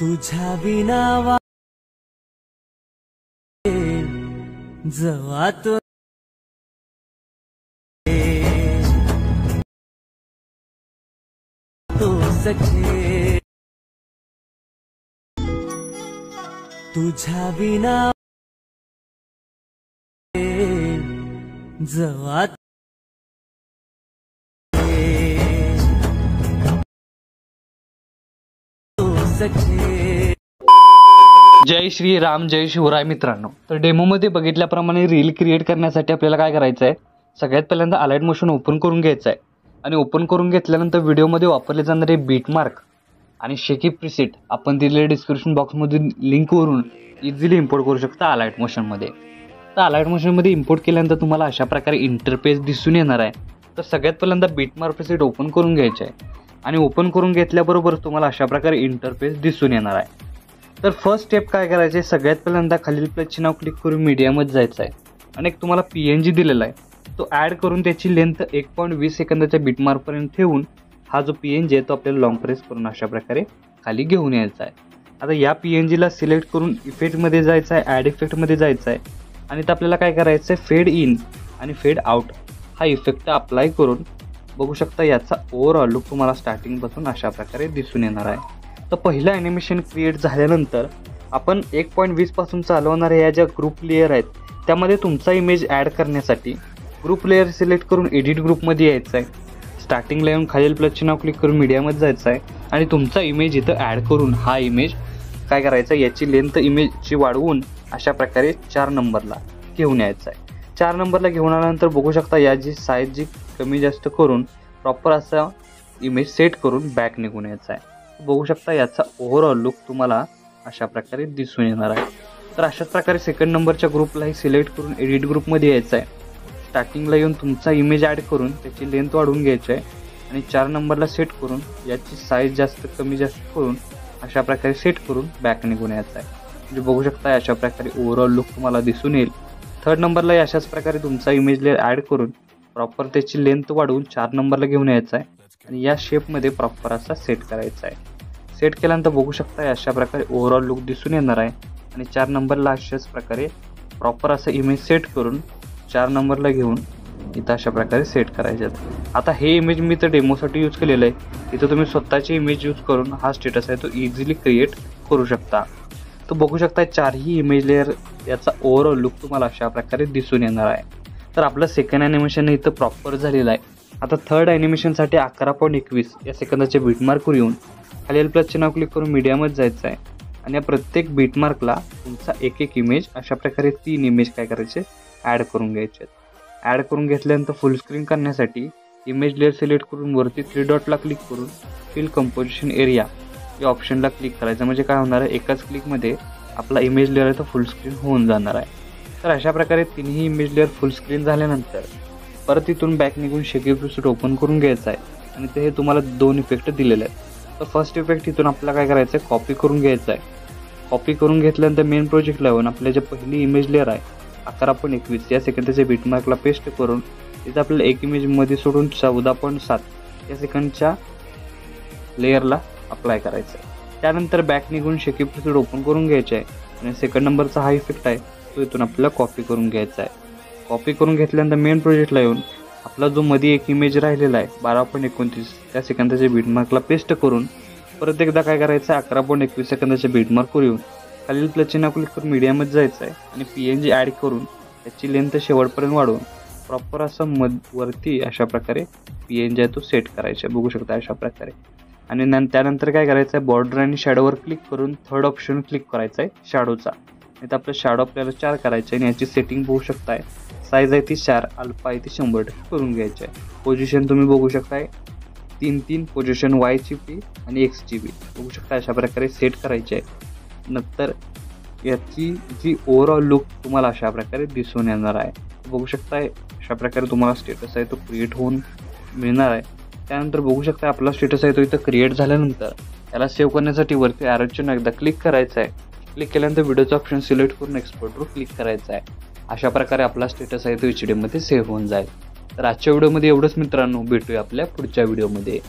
तुझ्या बिना जवा तो सखे तुझ्या बिना जवा सखे। जय श्री राम, जय शिवराय मित्रांनो। तर डेमोमध्ये बघितल्याप्रमाणे रील क्रिएट करण्यासाठी आपल्याला काय करायचं आहे, सगळ्यात पहिल्यांदा अलाइट मोशन ओपन करून घ्यायचं आहे आणि ओपन करून घेतल्यानंतर व्हिडिओमध्ये वापरले जाणारे बीटमार्क आणि शेकी प्रीसेट आपण दिलेल्या डिस्क्रिप्शन बॉक्समधून लिंकवरून इझिली इम्पोर्ट करू शकता अलाइट मोशनमध्ये। तर अलाइट मोशनमध्ये इम्पोर्ट केल्यानंतर तुम्हाला अशा प्रकारे इंटरफेस दिसून येणार आहे। तर सगळ्यात पहिल्यांदा बीटमार्क प्रीसेट ओपन करून घ्यायचे आहे आणि ओपन करून घेतल्याबरोबर तुम्हाला अशा प्रकारे इंटरफेस दिसून येणार आहे। तर फर्स्ट स्टेप काय करायचे, सगळ्यात पहिल्यांदा खालील प्लसचे नाव क्लिक करून मीडियामध्ये जायचं आहे आणि एक तुम्हाला PNG दिलेला आहे तो ॲड करून त्याची लेंथ 1.20 सेकंदाच्या बीटमार्कपर्यंत ठेवून हा जो PNG आहे तो आपल्याला लॉंग प्रेस करून अशा प्रकारे खाली घेऊन यायचा आहे। आता या PNGला सिलेक्ट करून इफेक्टमध्ये जायचं आहे, ॲड इफेक्टमध्ये जायचं आहे आणि तर आपल्याला काय करायचं आहे, फेड इन आणि फेड आउट हा इफेक्ट अप्लाय करून बघू शकता याचा ओव्हरऑल लुक तुम्हाला स्टार्टिंगपासून अशा प्रकारे दिसून येणार आहे। तर पहिलं ॲनिमेशन क्रिएट झाल्यानंतर आपण 1.20 पासून चालवणाऱ्या या ज्या ग्रुप लेअर आहेत त्यामध्ये तुमचा इमेज ॲड करण्यासाठी ग्रुप लेअर सिलेक्ट करून एडिट ग्रुपमध्ये यायचं आहे। स्टार्टिंगला येऊन खालील प्लसचे नाव क्लिक करून मीडियामध्ये जायचं आहे आणि तुमचा इमेज इथं ॲड करून हा इमेज काय करायचा, याची लेंथ इमेजची वाढवून अशा प्रकारे 4 नंबरला घेऊन यायचं आहे। 4 नंबरला घेऊन आल्यानंतर बघू शकता याची साईज जी कमी जास्त करून प्रॉपर असा इमेज सेट करून बॅक निघून यायचा आहे। बघू शकता याचा ओव्हरऑल लुक तुम्हाला अशा प्रकारे दिसून येणार आहे। तर अशाच प्रकारे सेकंड नंबरच्या ग्रुपलाही सिलेक्ट करून एडिट ग्रुपमध्ये यायचं आहे। स्टार्टिंगला येऊन तुमचा इमेज ॲड करून त्याची लेंथ वाढवून घ्यायची आहे आणि 4 नंबरला सेट करून याची साईज जास्त कमी जास्त करून अशा प्रकारे सेट करून बॅक निघून यायचं आहे। म्हणजे बघू शकता अशा प्रकारे ओव्हरऑल लुक तुम्हाला दिसून येईल। थर्ड नंबरला अशाच प्रकारे तुमचा इमेज लेअर ॲड करून प्रॉपर त्याची लेंथ वाढवून 4 नंबरला घेऊन यायचं आहे आणि या शेपमध्ये प्रॉपर असा सेट करायचा आहे। सेट केल्यानंतर बघू शकता अशा प्रकारे ओव्हरऑल लुक दिसून येणार आहे आणि 4 नंबरला अशाच प्रकारे प्रॉपर असं इमेज सेट करून 4 नंबरला घेऊन इथं अशा प्रकारे सेट करायचे आहेत। आता हे इमेज मी तर डेमोसाठी यूज केलेलं आहे, इथं तुम्ही स्वतःची इमेज यूज करून हा स्टेटस आहे तो इझिली क्रिएट करू शकता। तो बघू शकता 4ही इमेज लेअर याचा ओव्हरऑल लुक तुम्हाला अशा प्रकारे दिसून येणार आहे। तर आपलं सेकंड ॲनिमेशन इथं प्रॉपर झालेलं आहे। आता थर्ड ॲनिमेशनसाठी 11.21 या सेकंदाच्या बीटमार्कवर येऊन खालील प्लसचे नाव क्लिक करून मीडियामध्ये जायचं आहे आणि या प्रत्येक बीटमार्कला तुमचा एक इमेज अशा प्रकारे 3 इमेज काय करायचे, ॲड करून घ्यायचे आहेत। ॲड करून घेतल्यानंतर फुल स्क्रीन करण्यासाठी इमेज लेअर सिलेक्ट करून वरती 3 डॉटला क्लिक करून फिल कंपोजिशन एरिया या ऑप्शनला क्लिक करायचं। म्हणजे काय होणार आहे, एकाच क्लिकमध्ये आपला इमेज लेअर आहे तो फुल स्क्रीन होऊन जाणार आहे। तर अशा प्रकारे 3ही इमेज लेअर फुल स्क्रीन झाल्यानंतर परत इथून बॅक निघून शेकी प्रीसेट ओपन करून घ्यायचं आहे आणि ते हे तुम्हाला 2 इफेक्ट दिलेले आहेत। तर फर्स्ट इफेक्ट इथून आपल्याला काय करायचं आहे, कॉपी करून घ्यायचं आहे। कॉपी करून घेतल्यानंतर मेन प्रोजेक्टला येऊन आपल्या जे पहिली इमेज लेअर आहे 11.21 या सेकंदाच्या बीटमार्कला पेस्ट करून तिथं आपल्याला एक इमेजमध्ये सोडून 14.7 या सेकंडच्या लेअरला अप्लाय करायचं आहे। त्यानंतर बॅक निघून शेकी प्रीसेट ओपन करून घ्यायचे आहे आणि सेकंड नंबरचा हा इफेक्ट आहे तो इथून आपल्याला कॉपी करून घ्यायचा आहे। कॉपी करून घेतल्यानंतर मेन प्रोजेक्टला येऊन आपला जो मध्ये एक इमेज राहिलेला आहे 12.29 त्या सेकंदाच्या बीटमार्कला पेस्ट करून परत एकदा काय करायचं आहे, 11.21 सेकंदाच्या बीटमार्कवर येऊन खालील प्लसचे नाव क्लिक करून मीडियामध्ये जायचं आहे आणि PNG ॲड करून त्याची लेंथ शेवटपर्यंत वाढवून प्रॉपर असं वरती अशा प्रकारे PNG आहे तो सेट करायचा आहे। बघू शकता अशा प्रकारे आणि त्यानंतर काय करायचं आहे, बॉर्डर आणि शॅडोवर क्लिक करून थर्ड ऑप्शन क्लिक करायचं आहे शॅडोचा। इथं आपलं शॅडो आपल्याला 4 करायचं आहे आणि याची सेटिंग बघू शकताय, साईज आहे ती 4, अल्फा आहे ती 100% करून घ्यायची आहे। पोझिशन तुम्ही बघू शकताय 3 पोझिशन वायची पी आणि एक्सची बी बघू शकता अशा प्रकारे सेट करायची आहे। नंतर याची जी ओव्हरऑल लुक तुम्हाला अशा प्रकारे दिसून येणार आहे। बघू शकताय अशा प्रकारे तुम्हाला स्टेटस आहे तो क्रिएट होऊन मिळणार आहे। त्यानंतर बघू शकता आपला स्टेटस आहे तो इथं क्रिएट झाल्यानंतर त्याला सेव्ह करण्यासाठी वरती ॲरोचं एकदा क्लिक करायचं आहे। क्लिक केल्यानंतर व्हिडिओचं ऑप्शन सिलेक्ट करून एक्सपोर्टवर क्लिक करायचं आहे। अशा प्रकारे आपला स्टेटस आहे तो HD मध्ये सेव्ह होऊन जाईल। तर आजच्या व्हिडिओमध्ये एवढंच मित्रांनो, भेटूया आपल्या पुढच्या व्हिडिओमध्ये।